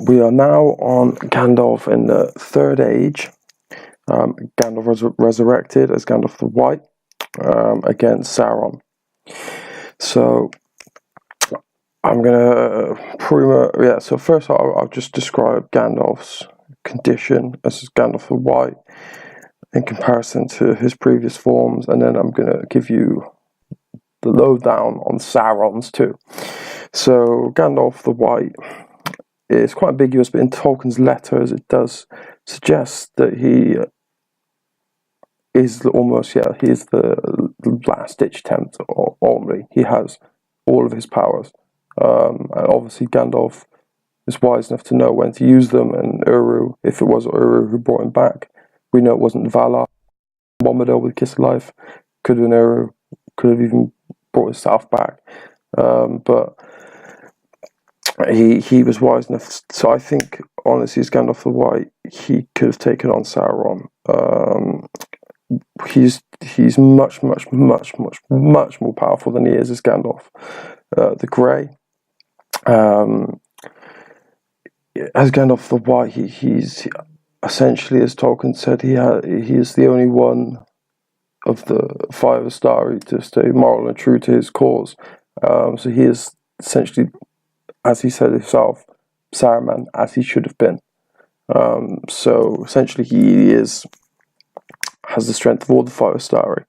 we are now on Gandalf in the Third Age. Gandalf was resurrected as Gandalf the White against Sauron. So I'm gonna so first I'll just describe Gandalf's condition as Gandalf the White in comparison to his previous forms, and then I'm gonna give you the lowdown on Sauron's too. So Gandalf the White is quite ambiguous, but in Tolkien's letters it does suggest that he is almost, he is the last ditch attempt only. He has all of his powers. And obviously Gandalf is wise enough to know when to use them, and Uru, if it was Uru who brought him back, we know it wasn't Valar. Bombadil with Kiss of Life, could have been Uru, could have even brought himself back. But he was wise enough, so I think, honestly, as Gandalf the White, he could have taken on Sauron. He's much more powerful than he is as Gandalf the Grey. As Gandalf the White, he's essentially, as Tolkien said, he is the only one of the Five Astari to stay moral and true to his cause. So he is essentially, as he said himself, Saruman as he should have been. So essentially, he has the strength of all the Five Astari.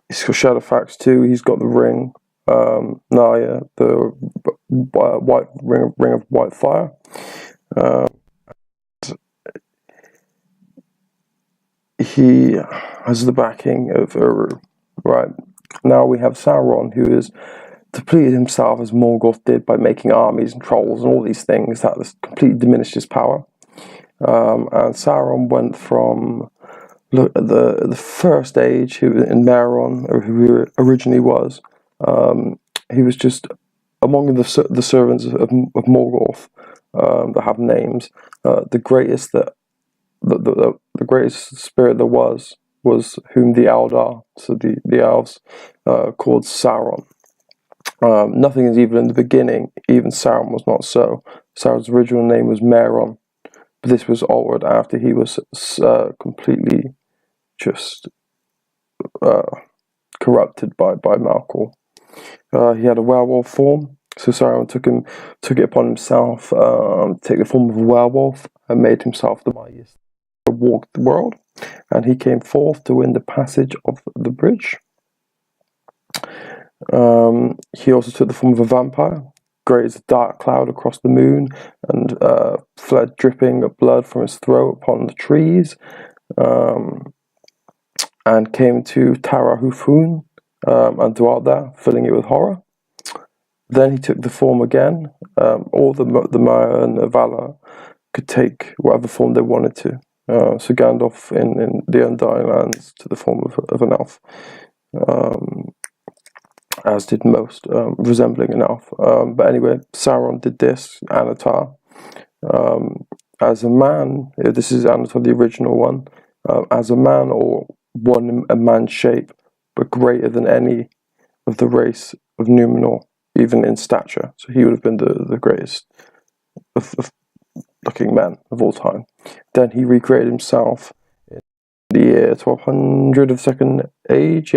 He's got Shadowfax too. He's got the ring, Naya, the white ring of white fire. He has the backing of Uru. Right now we have Sauron, who has depleted himself as Morgoth did by making armies and trolls and all these things. That has completely diminished his power. And Sauron went from the First Age, who in Meron, or who he originally was. He was just among the servants of Morgoth that have names. The greatest the greatest spirit there was whom the Eldar, so the elves, called Sauron. Nothing is evil in the beginning. Even Sauron was not so. Sauron's original name was Meron. This was altered after he was completely just corrupted by Malkor. He had a werewolf form, so Sauron took it upon himself to take the form of a werewolf and made himself the mightiest to walk the world. And he came forth to win the passage of the bridge. He also took the form of a vampire, great as a dark cloud across the moon, and fled dripping of blood from his throat upon the trees, and came to Tara Hufun, and dwelt there, filling it with horror. Then he took the form again. All the Maya and the Valar could take whatever form they wanted to. So Gandalf in the Undying Lands took the form of an elf, as did most, resembling an elf. But anyway, Sauron did this, Anatar, as a man. This is Anatar, the original one, as a man, or one a man's shape, but greater than any of the race of Numenor, even in stature. So he would have been the greatest of looking men of all time. Then he recreated himself in the year 1200 of the Second Age,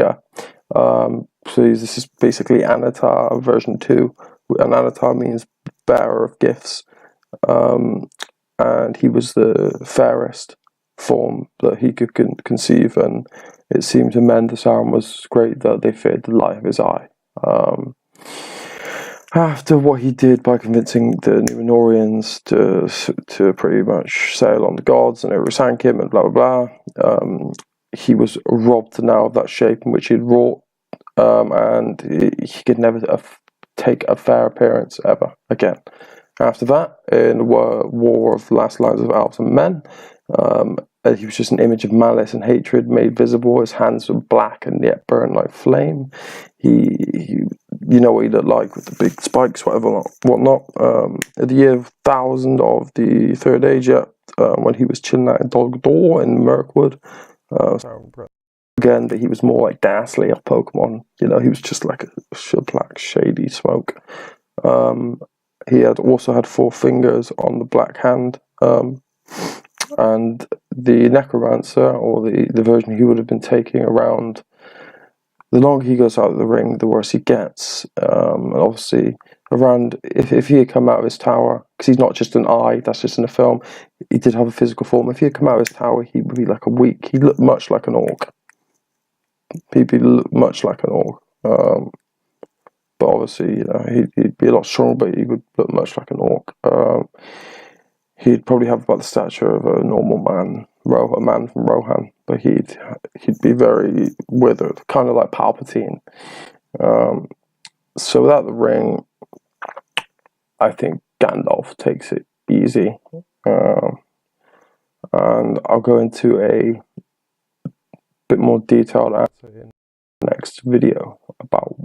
so this is basically Anatar version 2, and Anatar means bearer of gifts, and he was the fairest form that he could conceive, and it seemed to men that Sauron was great that they feared the light of his eye. After what he did by convincing the Numenorians to pretty much sail on the gods and oversank him and blah blah blah, he was robbed now of that shape in which he had wrought, and he could never take a fair appearance ever again. After that, in the War of the Last Lines of Elves and Men, he was just an image of malice and hatred made visible. His hands were black and yet burned like flame. He you know what he looked like with the big spikes, whatnot. At the year 1000 of the Third Age, when he was chilling out in Dol Guldur in Mirkwood, again, but he was more like Ghastly of Pokemon. He was just like a black shady smoke. he had also had 4 fingers on the black hand, and the necromancer, or the version he would have been taking around, the longer he goes out of the ring, the worse he gets. And obviously, around, if he had come out of his tower, because he's not just an eye, that's just in the film, he did have a physical form. If he had come out of his tower, he would be like a weak, he'd look much like an orc. He'd be much like an orc. But obviously, you know, he'd be a lot stronger, but he would look much like an orc. He'd probably have about the stature of a normal man, a man from Rohan, but he'd be very withered, kind of like Palpatine. So without the ring, I think Gandalf takes it easy. And I'll go into a bit more detailed answer in the next video about